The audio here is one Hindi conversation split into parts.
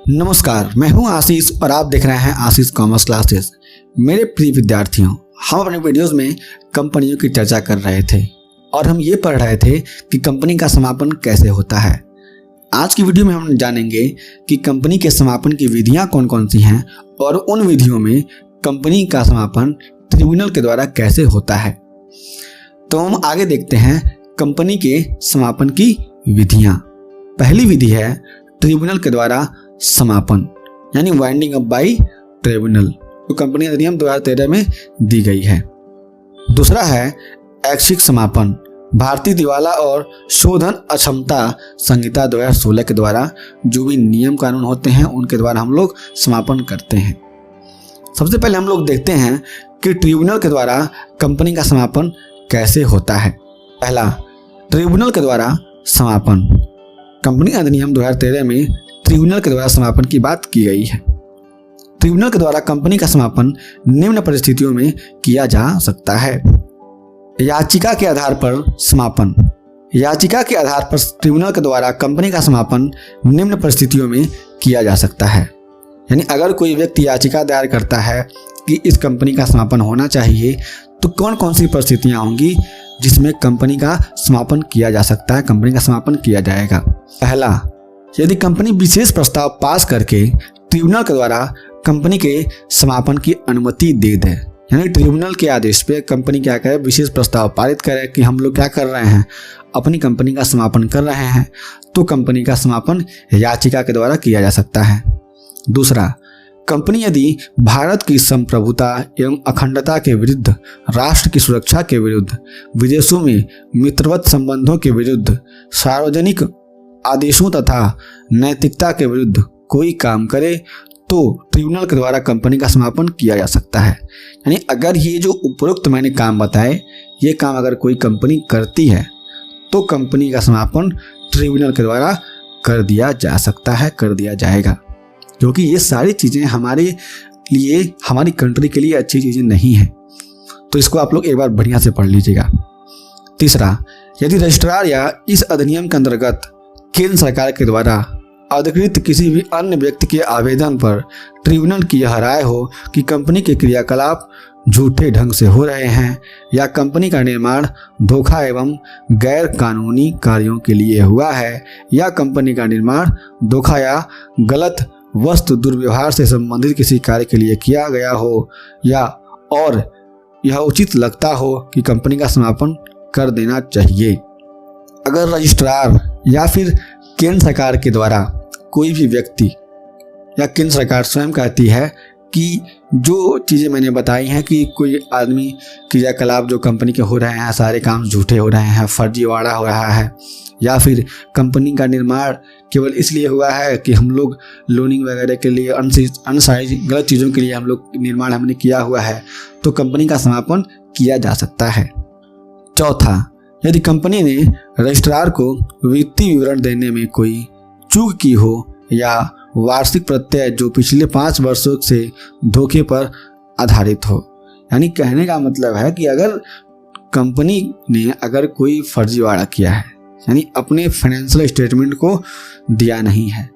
नमस्कार, मैं हूं आशीष और आप देख रहे हैं आशीष कॉमर्स क्लासेस। मेरे प्रिय विद्यार्थियों, हम अपने वीडियोस में कंपनियों की चर्चा कर रहे थे और हम ये पढ़ रहे थे कि कंपनी का समापन कैसे होता है। आज की वीडियो में हम जानेंगे कि कंपनी के समापन की विधियां कौन कौन सी हैं और उन विधियों में कंपनी का समापन ट्रिब्यूनल के द्वारा कैसे होता है। तो हम आगे देखते हैं कंपनी के समापन की विधियां। पहली विधि है ट्रिब्यूनल के द्वारा समापन, यानी वाइंडिंग अप बाय ट्रिब्यूनल, जो कंपनी अधिनियम 2013 में दी गई है। दूसरा है ऐच्छिक समापन, भारतीय दिवाला और शोधन अक्षमता संहिता 2016 के द्वारा जो भी नियम कानून होते हैं उनके द्वारा हम लोग समापन करते हैं। सबसे पहले हम लोग देखते हैं कि ट्रिब्यूनल के द्वारा कंपनी का समापन कैसे होता है। पहला, ट्रिब्यूनल के द्वारा समापन। कंपनी अधिनियम 2013 में ट्रिब्यूनल के द्वारा समापन की बात की गई है। ट्रिब्यूनल के द्वारा कंपनी का समापन निम्न परिस्थितियों में किया जा सकता है। याचिका के आधार पर समापन। याचिका के आधार पर ट्रिब्यूनल के द्वारा कंपनी का समापन निम्न परिस्थितियों में किया जा सकता है। यानी अगर कोई व्यक्ति याचिका दायर करता है कि इस कंपनी का समापन होना चाहिए, तो कौन कौन सी परिस्थितियां होंगी जिसमें कंपनी का समापन किया जा सकता है, कंपनी का समापन किया जाएगा। पहला, यदि कंपनी विशेष प्रस्ताव पास करके ट्रिब्यूनल के द्वारा कंपनी के समापन की अनुमति दे दे, यानी ट्रिब्यूनल के आदेश पे कंपनी क्या करे, विशेष प्रस्ताव पारित करे कि हम लोग क्या कर रहे हैं, अपनी कंपनी का समापन कर रहे हैं, तो कंपनी का समापन याचिका के द्वारा किया जा सकता है। दूसरा, कंपनी यदि भारत की संप्रभुता एवं अखंडता के विरुद्ध, राष्ट्र की सुरक्षा के विरुद्ध, विदेशों में मित्रवत संबंधों के विरुद्ध, सार्वजनिक आदेशों तथा नैतिकता के विरुद्ध कोई काम करे, तो ट्रिब्यूनल के द्वारा कंपनी का समापन किया जा सकता है। यानी अगर ये जो उपरोक्त मैंने काम बताए, ये काम अगर कोई कंपनी करती है तो कंपनी का समापन ट्रिब्यूनल के द्वारा कर दिया जा सकता है, कर दिया जाएगा। क्योंकि ये सारी चीज़ें हमारे लिए, हमारी कंट्री के लिए अच्छी चीज़ें नहीं हैं, तो इसको आप लोग एक बार बढ़िया से पढ़ लीजिएगा। तीसरा, यदि रजिस्ट्रार या इस अधिनियम के अंतर्गत केंद्र सरकार के द्वारा अधिकृत किसी भी अन्य व्यक्ति के आवेदन पर ट्रिब्यूनल की यह राय हो कि कंपनी के क्रियाकलाप झूठे ढंग से हो रहे हैं या कंपनी का निर्माण धोखा एवं गैर कानूनी कार्यों के लिए हुआ है, या कंपनी का निर्माण धोखा या गलत वस्तु दुर्व्यवहार से संबंधित किसी कार्य के लिए किया गया हो, या और यह उचित लगता हो कि कंपनी का समापन कर देना चाहिए। अगर रजिस्ट्रार या फिर केंद्र सरकार के द्वारा कोई भी व्यक्ति या केंद्र सरकार स्वयं कहती है कि जो चीज़ें मैंने बताई हैं कि कोई आदमी क्रियाकलाप जो कंपनी के हो रहे हैं, सारे काम झूठे हो रहे हैं, फर्जीवाड़ा हो रहा है, या फिर कंपनी का निर्माण केवल इसलिए हुआ है कि हम लोग लोनिंग वगैरह के लिए, अनसाइज गलत चीज़ों के लिए हम लोग निर्माण हमने किया हुआ है, तो कंपनी का समापन किया जा सकता है। चौथा, यदि कंपनी ने रजिस्ट्रार को वित्तीय विवरण देने में कोई चूक की हो या वार्षिक प्रत्यय जो पिछले 5 वर्षों से धोखे पर आधारित हो। यानी कहने का मतलब है कि अगर कंपनी ने अगर कोई फर्जीवाड़ा किया है, यानी अपने फाइनेंशियल स्टेटमेंट को दिया नहीं है,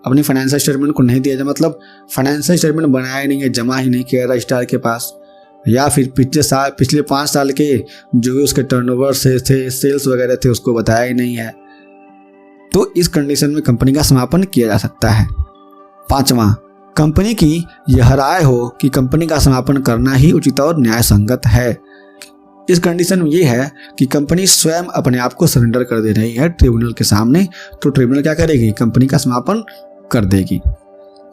अपनी फाइनेंशियल स्टेटमेंट को नहीं दिया, मतलब फाइनेंशियल स्टेटमेंट बनाया नहीं है, जमा ही नहीं किया रजिस्ट्रार के पास, या फिर पिछले 5 साल के जो भी उसके टर्नओवर से थे, सेल्स वगैरह थे, उसको बताया ही नहीं है, तो इस कंडीशन में कंपनी का समापन किया जा सकता है। पांचवा, कंपनी की यह राय हो कि कंपनी का समापन करना ही उचित और न्याय संगत है। इस कंडीशन में ये है कि कंपनी स्वयं अपने आप को सरेंडर कर दे रही है ट्रिब्यूनल के सामने, तो ट्रिब्यूनल क्या करेगी, कंपनी का समापन कर देगी।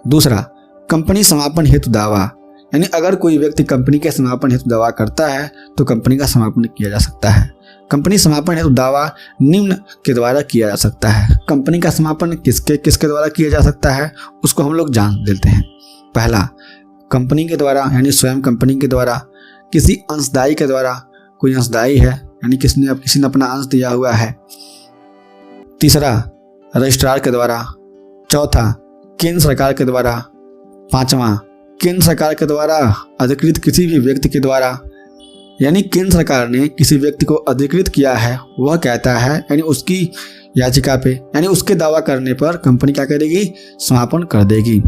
दूसरा, कंपनी समापन हेतु दावा, यानी अगर कोई व्यक्ति कंपनी के समापन हेतु दावा करता है तो कंपनी का समापन किया जा सकता है। कंपनी समापन हेतु दावा निम्न के द्वारा किया जा सकता है। कंपनी का समापन किसके द्वारा किया जा सकता है, उसको हम लोग जान लेते हैं। पहला, कंपनी के द्वारा, यानी स्वयं कंपनी के द्वारा, किसी अंशदायी के द्वारा, कोई अंशदायी है यानी किसी ने अपना अंश दिया हुआ है। तीसरा, रजिस्ट्रार के द्वारा। चौथा, केंद्र सरकार के द्वारा। पांचवा, केंद्र सरकार के द्वारा अधिकृत किसी भी व्यक्ति के द्वारा, यानी केंद्र सरकार ने किसी व्यक्ति को अधिकृत किया है, वह कहता है, यानी उसकी याचिका पे, यानी उसके दावा करने पर कंपनी क्या करेगी, समापन कर देगी।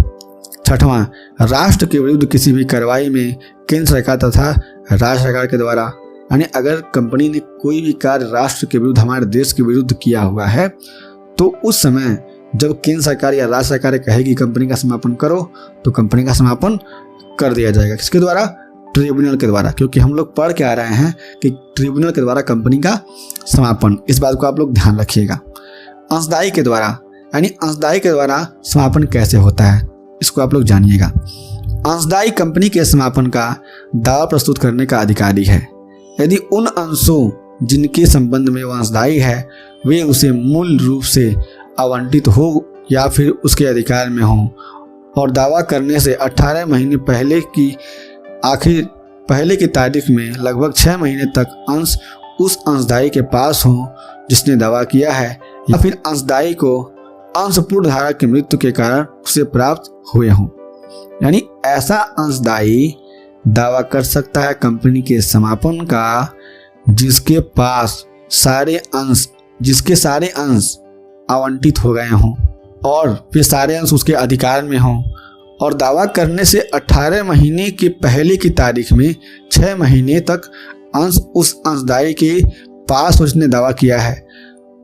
छठवां, राष्ट्र के विरुद्ध किसी भी कार्रवाई में केंद्र सरकार तथा राज्य सरकार के द्वारा, यानी अगर कंपनी ने कोई भी कार्य राष्ट्र के विरुद्ध, हमारे देश के विरुद्ध किया हुआ है, तो उस समय जब केंद्र सरकार या राज्य सरकार कहेगी कंपनी का समापन करो, तो कंपनी का समापन कर दिया जाएगा। किसके द्वारा, ट्रिब्यूनल के द्वारा, क्योंकि हम लोग पढ़ के आ रहे हैं कि ट्रिब्यूनल के द्वारा कंपनी का समापन, इस बात को आप लोग ध्यान रखिएगा। अंशदायी के द्वारा, यानी अंशदायी के द्वारा समापन कैसे होता है, इसको आप लोग जानिएगा। अंशदायी कंपनी के समापन का दावा प्रस्तुत करने का अधिकारी है यदि उन अंशों जिनके संबंध में वह अंशदायी है वे उसे मूल रूप से आवंटित हो या फिर उसके अधिकार में हो, और दावा करने से 18 महीने पहले की तारीख में लगभग 6 महीने तक अंश उस अंशदायी के पास हो जिसने दावा किया है, या फिर अंशदायी को अंश पूर्ण धारक की मृत्यु के कारण उसे प्राप्त हुए हों। यानी ऐसा अंशदायी दावा कर सकता है कंपनी के समापन का जिसके सारे अंश आवंटित हो गए हों और फिर सारे अंश उसके अधिकार में हों, और दावा करने से 18 महीने के पहले की तारीख में 6 महीने तक अंश उस अंशदायी के पास उसने दावा किया है।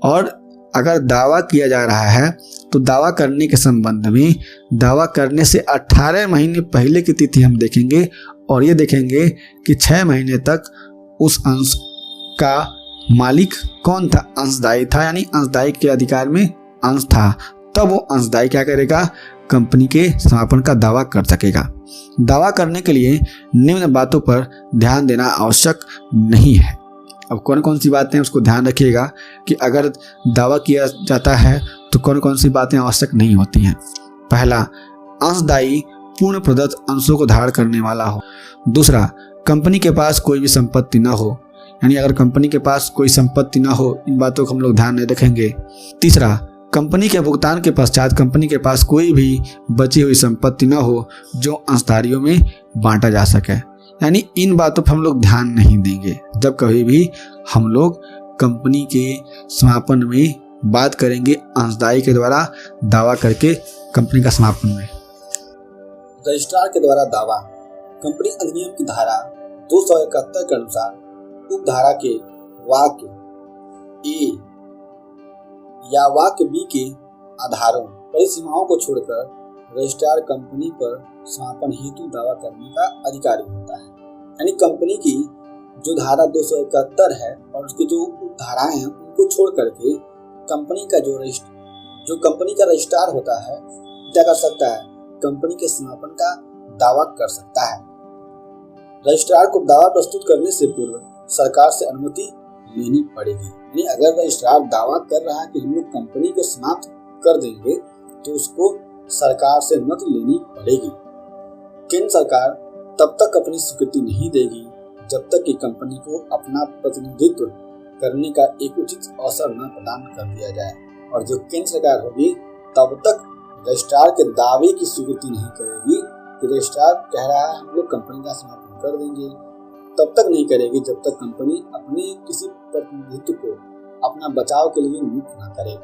और अगर दावा किया जा रहा है तो दावा करने के संबंध में दावा करने से 18 महीने पहले की तिथि हम देखेंगे, और ये देखेंगे कि 6 महीने तक उस अंश का मालिक कौन था, अंशदायी था, यानी अंशदायी के अधिकार में अंश था, तब वो अंशदायी क्या करेगा, कंपनी के समापन का दावा कर सकेगा। दावा करने के लिए निम्न बातों पर ध्यान देना आवश्यक नहीं है। अब कौन कौन सी बातें उसको ध्यान रखिएगा कि अगर दावा किया जाता है तो कौन कौन सी बातें आवश्यक नहीं होती हैं। पहला, अंशदायी पूर्ण प्रदत्त अंशों को धारण करने वाला हो। दूसरा, कंपनी के पास कोई भी संपत्ति न हो, यानी अगर कंपनी के पास कोई संपत्ति न हो, इन बातों को हम लोग ध्यान में रखेंगे। तीसरा, कंपनी के भुगतान के पश्चात कंपनी के पास कोई भी बची हुई संपत्ति न हो जो अंशधारियों में बांटा जा सके, यानी इन बातों पर हम लोग ध्यान नहीं देंगे जब कभी भी हम लोग कंपनी के समापन में बात करेंगे अंशदायी के द्वारा दावा करके कंपनी का समापन में। रजिस्ट्रार के द्वारा दावा, कंपनी अधिनियम की धारा 271 के अनुसार उप धारा के वाक्य ए या वाक्य बी के आधारों परिसीमाओं को छोड़कर रजिस्ट्रार कंपनी पर समापन हेतु दावा करने का अधिकारी होता है। यानी कंपनी की जो धारा 271 है और उसकी जो उप धाराएं हैं उनको छोड़ करके कंपनी का जो कंपनी का रजिस्ट्रार होता है क्या कर सकता है, कंपनी के समापन का दावा कर सकता है। रजिस्ट्रार को दावा प्रस्तुत करने से पूर्व सरकार से अनुमति लेनी पड़ेगी। यानी अगर रजिस्ट्रार दावा कर रहा है कि हम लोग कंपनी को समाप्त कर देंगे तो उसको सरकार से अनुमति लेनी पड़ेगी। केंद्र सरकार तब तक अपनी स्वीकृति नहीं देगी जब तक कि कंपनी को अपना प्रतिनिधित्व करने का एक उचित अवसर न प्रदान कर दिया जाए, और जो केंद्र सरकार होगी तब तक रजिस्ट्रार के दावे की स्वीकृति नहीं करेगी कि रजिस्ट्रार कह रहा है हम लोग कंपनी का समापन कर देंगे, तब तक नहीं करेगी जब तक कंपनी अपने किसी प्रतिनिधित्व को अपना बचाव के लिए नियुक्त न करे।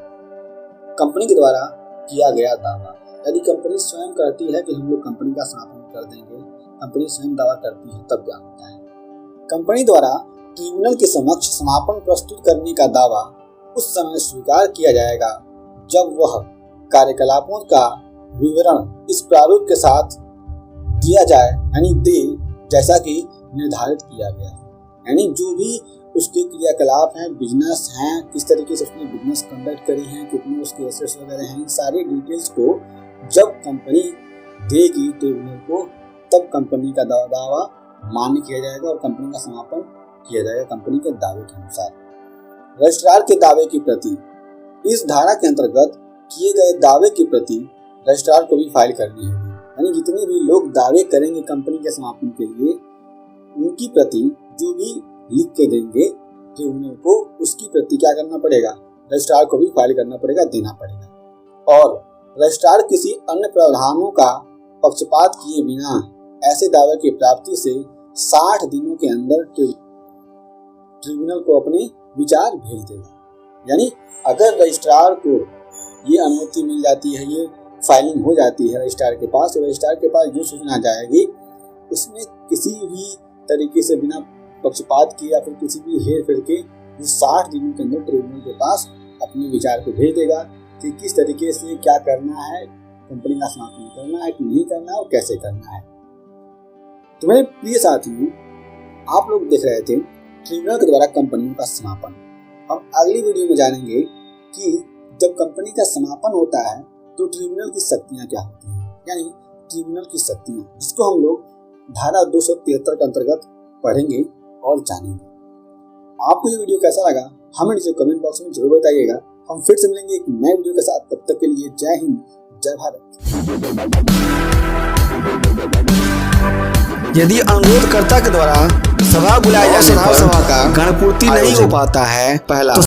कंपनी के द्वारा किया गया दावा, यदि कंपनी स्वयं कहती है कि हम लोग कंपनी का समापन कर देंगे, कंपनी स्वयं दावा करती है, तब क्या होता है, कंपनी द्वारा ट्रिब्यूनल के समक्ष समापन प्रस्तुत करने का दावा उस समय स्वीकार किया जाएगा जब वह कार्यकलापों का विवरण इस प्रारूप के साथ दिया जाए, यानी दे जैसा कि निर्धारित किया गया है। यानी जो भी उसके क्रियाकलाप हैं, बिजनेस हैं, किस तरीके से उसने बिजनेस कंडक्ट करी है, कितने उसके एसेट्स वगैरह हैं, इन सारी डिटेल्स को जब कंपनी देगी ट्रिब्यूनल को, तब कंपनी का दावा मान्य किया जाएगा और कंपनी का समापन किया जाएगा कंपनी के दावे के अनुसार। रजिस्ट्रार के दावे की प्रति, इस धारा के अंतर्गत किए गए दावे की प्रति रजिस्ट्रार को भी फाइल करनी होगी। यानी जितने भी लोग दावे करेंगे कंपनी के समापन के लिए, उनकी प्रति जो भी लिख के देंगे ट्रिब्यूनल को, उसकी प्रति क्या करना पड़ेगा, रजिस्ट्रार को भी फाइल करना पड़ेगा, देना पड़ेगा। और रजिस्ट्रार किसी अन्य प्रावधानों का पक्षपात किए बिना ऐसे दावे की प्राप्ति से 60 दिनों के अंदर ट्रिब्यूनल को अपने विचार भेज देगा। यानी अगर रजिस्ट्रार को ये अनुमति मिल जाती है, ये फाइलिंग हो जाती है रजिस्ट्रार के पास, तो रजिस्ट्रार के पास जो सूचना जाएगी उसमें किसी भी तरीके से बिना पक्षपात किए या फिर किसी भी हेर फेर के 60 दिनों के अंदर ट्रिब्यूनल के पास अपने विचार को भेज देगा कि किस तरीके से क्या करना है, कंपनी का समापन करना है कि नहीं करना है और कैसे करना है। तो मेरे प्रिय साथियों, आप लोग देख रहे थे ट्रिब्यूनल के द्वारा कंपनियों का समापन। हम अगली वीडियो में जानेंगे कि जब कंपनी का समापन होता है तो ट्रिब्यूनल की शक्तियां क्या होती हैं, यानी ट्रिब्यूनल की शक्तियां, जिसको हम लोग धारा 273 के अंतर्गत पढ़ेंगे और जानेंगे। आपको ये वीडियो कैसा लगा हमें नीचे कमेंट बॉक्स में जरूर बताइएगा। हम फिर से मिलेंगे एक नए वीडियो के साथ, तब तक के लिए जय हिंद, जय भारत। यदि अनुरोधकर्ता के द्वारा सभा बुलाए जाने पर सभा का गणपूर्ति नहीं हो पाता है, पहला तो